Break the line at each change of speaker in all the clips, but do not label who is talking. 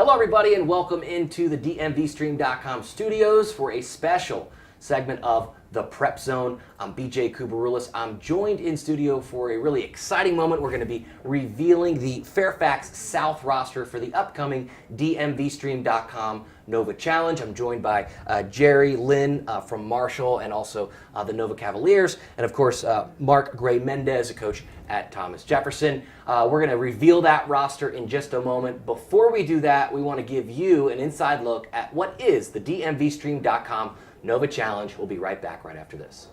Hello, everybody, and welcome into the DMVSTREAM.COM studios for a special segment of the Prep Zone. I'm BJ Koubaroulis. I'm joined in studio for a really exciting moment. We're going to be revealing the Fairfax South roster for the upcoming DMVSTREAM.COM Nova Challenge. I'm joined by Jerry Lynn from Marshall and also the Nova Cavaliers, and of course Mark Gray-Mendes, a coach at Thomas Jefferson. We're going to reveal that roster in just a moment. Before we do that, we want to give you an inside look at what is the DMVSTREAM.COM Nova Challenge. We'll be right back right after this.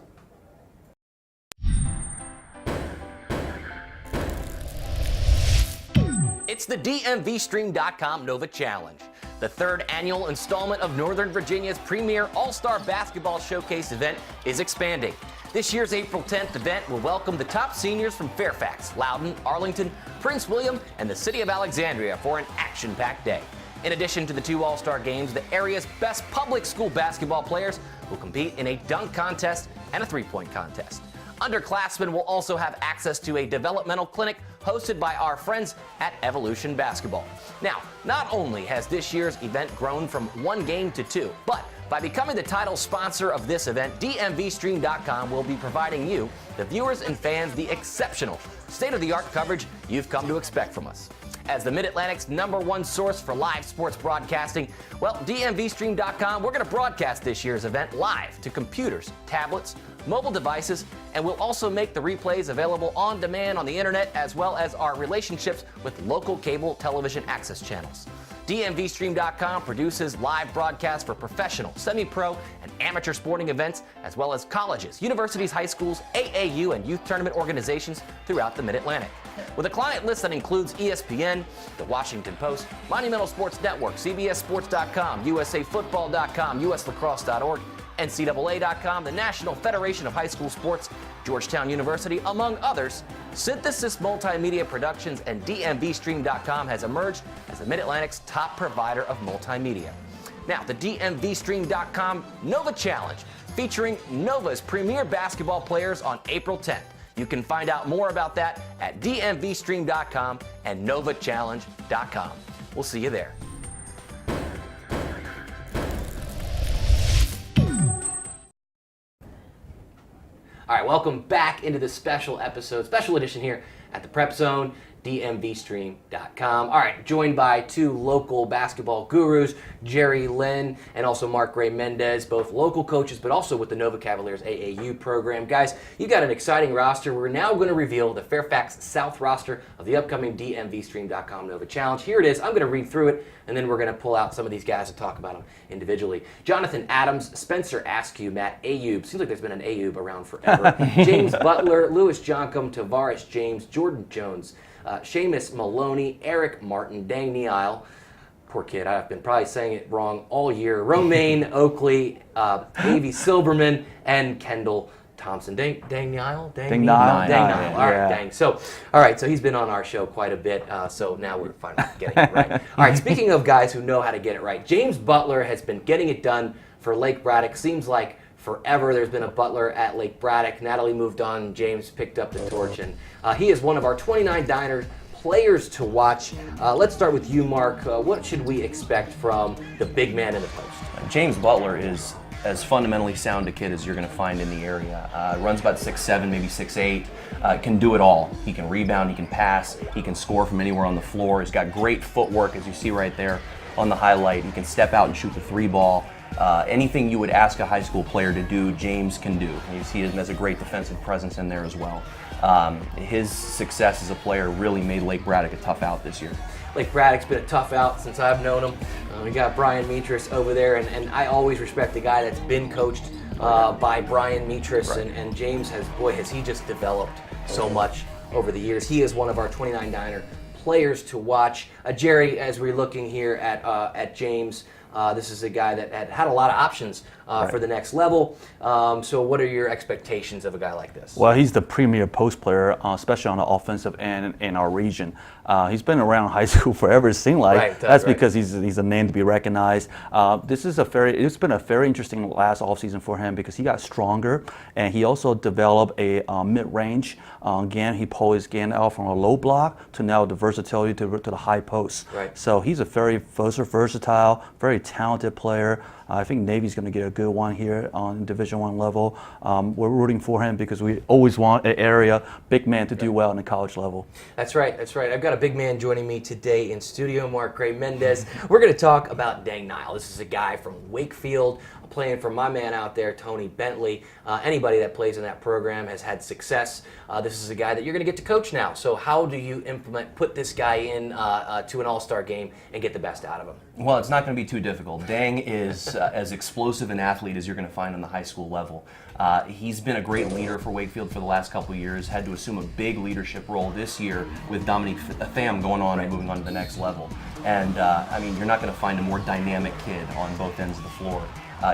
It's the DMVSTREAM.COM Nova Challenge, the third annual installment of Northern Virginia's premier All-Star Basketball Showcase event is expanding. This year's April 10th event will welcome the top seniors from Fairfax, Loudoun, Arlington, Prince William, and the city of Alexandria for an action-packed day. In addition to the two All-Star games, the area's best public school basketball players will compete in a dunk contest and a three-point contest. Underclassmen will also have access to a developmental clinic hosted by our friends at Evolution Basketball. Now, not only has this year's event grown from one game to two, but by becoming the title sponsor of this event, DMVSTREAM.COM will be providing you, the viewers and fans, the exceptional, state-of-the-art coverage you've come to expect from us. As the Mid-Atlantic's #1 source for live sports broadcasting, well, DMVSTREAM.COM, we're going to broadcast this year's event live to computers, tablets, mobile devices, and we'll also make the replays available on demand on the internet, as well as our relationships with local cable television access channels. DMVSTREAM.COM produces live broadcasts for professional, semi-pro, and amateur sporting events, as well as colleges, universities, high schools, AAU, and youth tournament organizations throughout the Mid-Atlantic. With a client list that includes ESPN, The Washington Post, Monumental Sports Network, CBSSports.com, USAFootball.com, USLacrosse.org, NCAA.com, the National Federation of High School Sports, Georgetown University, among others, Synthesis Multimedia Productions and DMVSTREAM.COM has emerged as the Mid-Atlantic's top provider of multimedia. Now, the DMVSTREAM.COM Nova Challenge, featuring Nova's premier basketball players on April 10th. You can find out more about that at DMVSTREAM.COM and NovaChallenge.com. We'll see you there. All right, welcome back into this special episode, special edition here at the Prep Zone, DMVSTREAM.COM. All right, joined by two local basketball gurus, Jerry Lynn and also Mark Gray-Mendes, both local coaches, but also with the Nova Cavaliers AAU program. Guys, you've got an exciting roster. We're now going to reveal the Fairfax South roster of the upcoming DMVSTREAM.COM Nova Challenge. Here it is. I'm going to read through it, and then we're going to pull out some of these guys and talk about them individually. Jonathan Adams, Spencer Askew, Matt Ayub. Seems like there's been an Ayub around forever. James Butler, Lewis Joncom, Tavares James, Jordan Jones, Seamus Maloney, Eric Martin, Dang Neal, poor kid, I've been probably saying it wrong all year, Romaine Oakley, Davey Silberman, and Kendall Thompson. Dang Neal? Dang Neal. All right, dang. So, all right, so he's been on our show quite a bit, so now we're finally getting it right. All right, speaking of guys who know how to get it right, James Butler has been getting it done for Lake Braddock. Seems like forever there's been a Butler at Lake Braddock. Natalie moved on. James picked up the torch, and he is one of our 29 Diners players to watch. Let's start with you, Mark. What should we expect from the big man in the post?
James Butler is as fundamentally sound a kid as you're going to find in the area. Runs about 6'7", maybe 6'8". Can do it all. He can rebound, he can pass, he can score from anywhere on the floor. He's got great footwork, as you see right there on the highlight. He can step out and shoot the three ball. Anything you would ask a high school player to do, James can do. He has a great defensive presence in there as well. His success as a player really made Lake Braddock a tough out this year.
Lake Braddock's been a tough out since I've known him. We got Brian Metris over there, and I always respect the guy that's been coached by Brian Metris, right. and James has he just developed so much over the years. He is one of our 29 Diner players to watch. Jerry, as we're looking here at James, This is a guy that had a lot of options for the next level. So what are your expectations of a guy like this?
Well, he's the premier post player, especially on the offensive end in our region. He's been around high school forever, it seems like.
Right,
That's because he's a name to be recognized. It's been a very interesting last offseason for him because he got stronger and he also developed a mid-range. Again, he pulled his game out from a low block to now the versatility to the high post.
Right.
So he's a very versatile, very talented player. I think Navy's going to get a good one here on Division I level. We're rooting for him because we always want an area big man to do well in the college level.
That's right. That's right. I've got a big man joining me today in studio, Mark Gray-Mendes. We're going to talk about Deng Nile. This is a guy from Wakefield, playing for my man out there, Tony Bentley. Anybody that plays in that program has had success. This is a guy that you're going to get to coach now. So how do you put this guy in to an all-star game and get the best out of him?
Well, it's not going to be too difficult. Deng is as explosive an athlete as you're going to find on the high school level. He's been a great leader for Wakefield for the last couple of years, had to assume a big leadership role this year with Dominique Pham going on and moving on to the next level. And, I mean, you're not going to find a more dynamic kid on both ends of the floor.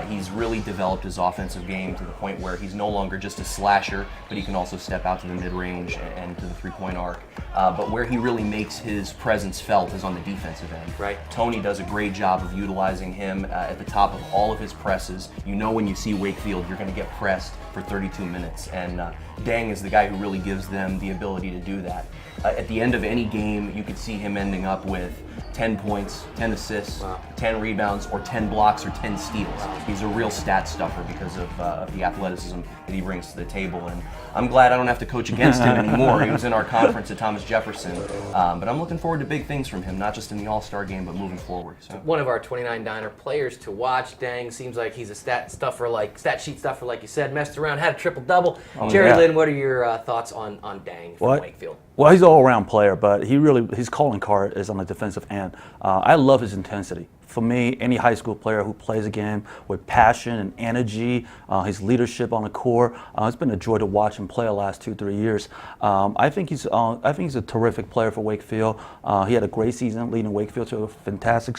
He's really developed his offensive game to the point where he's no longer just a slasher, but he can also step out to the mid-range and to the three-point arc. But where he really makes his presence felt is on the defensive end.
Right.
Tony does a great job of utilizing him at the top of all of his presses. You know when you see Wakefield, you're going to get pressed for 32 minutes. And Deng is the guy who really gives them the ability to do that. At the end of any game, you could see him ending up with 10 points, 10 assists, 10 rebounds, or 10 blocks or 10 steals. He's a real stat stuffer because of the athleticism that he brings to the table. And I'm glad I don't have to coach against him anymore. He was in our conference at Thomas Jefferson. But I'm looking forward to big things from him, not just in the All-Star game, but moving forward. So.
One of our 29 Diner players to watch. Deng seems like he's a stat sheet stuffer, like you said. Messed around, had a triple-double. Jerry Lynn, what are your thoughts on Deng from Wakefield?
Well, he's an all-around player, but his calling card is on the defensive end. I love his intensity. For me, any high school player who plays a game with passion and energy, his leadership on the court, it's been a joy to watch him play the last 2-3 years. I think he's a terrific player for Wakefield. He had a great season leading Wakefield to a fantastic,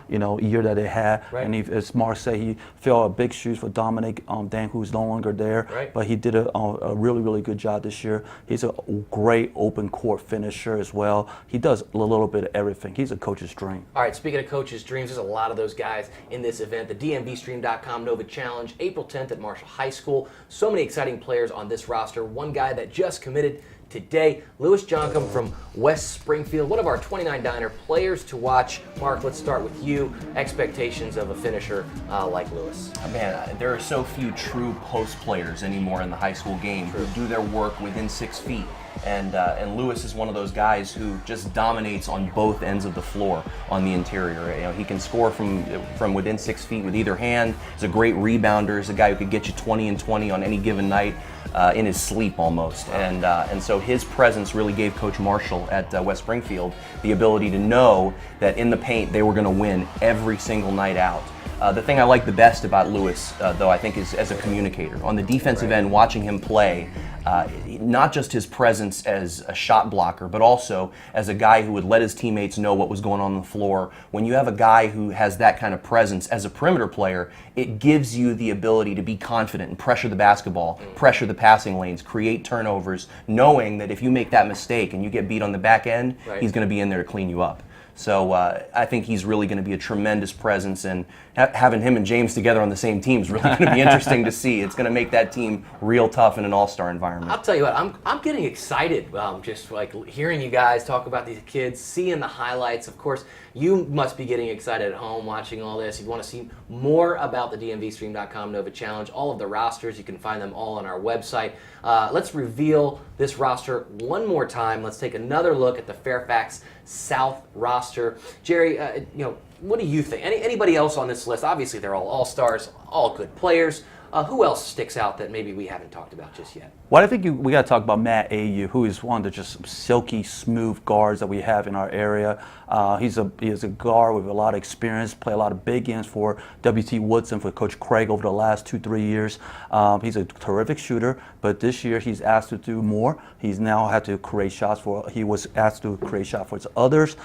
year that they had.
Right.
And as Mark said, he filled a big shoes for Dominic Deng, who's no longer there.
Right.
But he did a really, really good job this year. He's a great open court finisher as well. He does a little bit of everything. He's a coach's dream.
All right, speaking of coach's dreams, there's a lot of those guys in this event. The DMVSTREAM.COM Nova Challenge, April 10th at Marshall High School. So many exciting players on this roster. One guy that just committed today, Lewis Joncom from West Springfield, one of our 29 Diner players to watch. Mark, let's start with you. Expectations of a finisher like Lewis.
Man, there are so few true post players anymore in the high school game who do their work within 6 feet. And Lewis is one of those guys who just dominates on both ends of the floor on the interior. He can score from within 6 feet with either hand. He's a great rebounder. He's a guy who could get you 20 and 20 on any given night in his sleep almost. And so his presence really gave Coach Marshall at West Springfield the ability to know that in the paint they were going to win every single night out. The thing I like the best about Lewis, though, I think is as a communicator. On the defensive end, watching him play, not just his presence as a shot blocker, but also as a guy who would let his teammates know what was going on the floor. When you have a guy who has that kind of presence as a perimeter player, it gives you the ability to be confident and pressure the basketball, pressure the passing lanes, create turnovers, knowing that if you make that mistake and you get beat on the back end, he's going to be in there to clean you up. So I think he's really going to be a tremendous presence, and having him and James together on the same team is really going to be interesting to see. It's going to make that team real tough in an all-star environment.
I'll tell you what, I'm getting excited just like hearing you guys talk about these kids, seeing the highlights. Of course, you must be getting excited at home watching all this. If you want to see more about the DMVStream.com Nova Challenge, all of the rosters, you can find them all on our website. Let's reveal this roster one more time. Let's take another look at the Fairfax South roster. Jerry, what do you think? Anybody else on this list? Obviously, they're all all-stars, all good players. Who else sticks out that maybe we haven't talked about just yet?
Well, I think we got to talk about Matt Ayu, who is one of the just silky smooth guards that we have in our area. He's a guard with a lot of experience, play a lot of big games for W.T. Woodson, for Coach Craig over the last 2-3 years. He's a terrific shooter, but this year he's asked to do more. He's now had to create shots for. He was asked to create shots for others.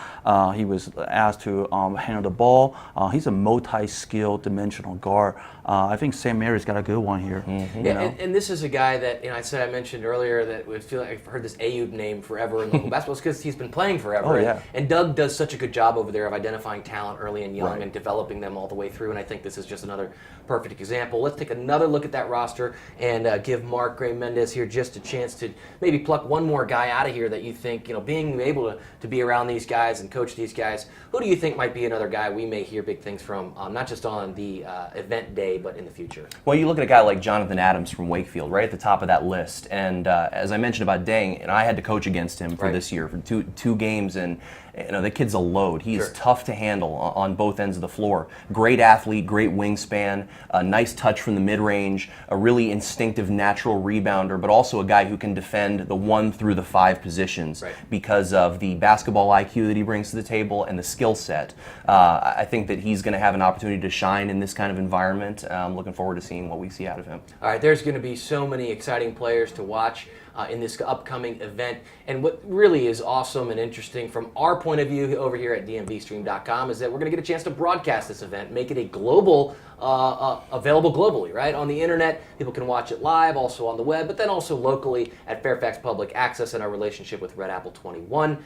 He was asked to handle the ball. He's a multi-skilled, dimensional guard. I think St. Mary's got a good one here.
Mm-hmm. Yeah, and this is a guy that I mentioned earlier that we feel like I've heard this Ayub name forever in local basketball because he's been playing forever.
Oh, yeah.
And Doug does such a good job over there of identifying talent early and young and developing them all the way through. And I think this is just another perfect example. Let's take another look at that roster and give Mark Gray-Mendes here just a chance to maybe pluck one more guy out of here that you think, being able to be around these guys and coach these guys, who do you think might be another guy we may hear big things from, not just on the event day, but in the future?
Well, you look at a guy like Jonathan Adams from Wakefield, right at the top of that list. And as I mentioned about Deng, and I had to coach against him for this year for two games, and the kid's a load. He's tough to handle on both ends of the floor. Great athlete, great wingspan, a nice touch from the mid-range, a really instinctive, natural rebounder, but also a guy who can defend the 1 through the 5 positions because of the basketball IQ that he brings to the table and the skill set. I think that he's going to have an opportunity to shine in this kind of environment. I'm looking forward to seeing what we see out of him.
All right, there's going to be so many exciting players to watch in this upcoming event. And what really is awesome and interesting from our point of view over here at DMVSTREAM.COM is that we're going to get a chance to broadcast this event, make it a global, available globally, right? On the internet, people can watch it live, also on the web, but then also locally at Fairfax Public Access in our relationship with Red Apple 21.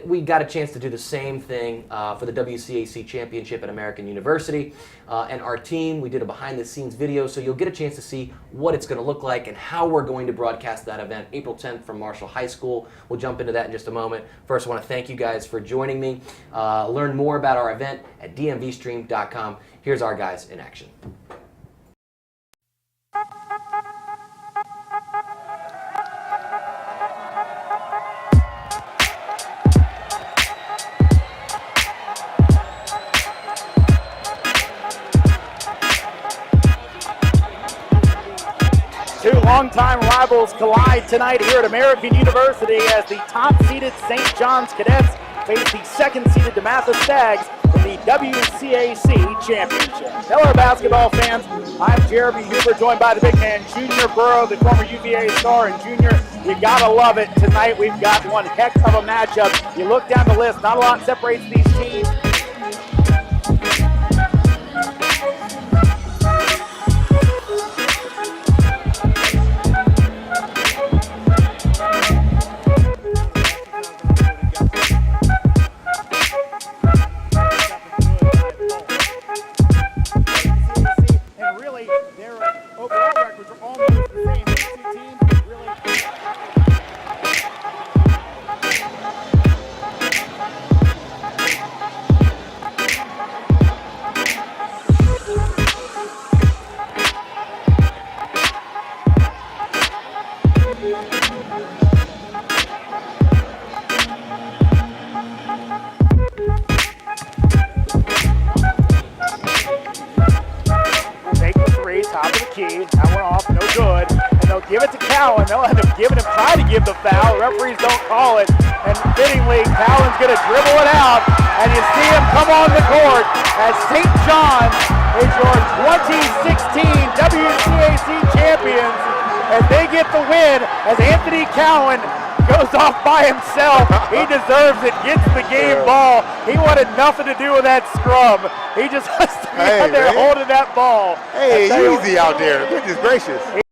We got a chance to do the same thing for the WCAC Championship at American University. And our team, we did a behind-the-scenes video, so you'll get a chance to see what it's going to look like and how we're going to broadcast that event April 10th from Marshall High School. We'll jump into that in just a moment. First, I want to thank you guys for joining me. Learn more about our event at DMVSTREAM.com. Here's our guys in action.
Two longtime rivals collide tonight here at American University as the top-seeded St. John's Cadets face the second-seeded DeMatha Stags in the WCAC Championship. Hello, basketball fans. I'm Jeremy Huber, joined by the big man, Junior Burrow, the former UVA star. And Junior, you gotta love it. Tonight we've got one heck of a matchup. You look down the list, not a lot separates these teams. Top of the key, that went off, no good, and they'll give it to Cowan. They'll end up try to give the foul. Referees don't call it, and fittingly, Cowan's going to dribble it out, and you see him come on the court as St. John's is your 2016 WCAC champions, and they get the win as Anthony Cowan goes off by himself. He deserves it, gets the game ball. He wanted nothing to do with that scrum. He just has to be out there holding that ball.
Hey, easy out there. Goodness gracious.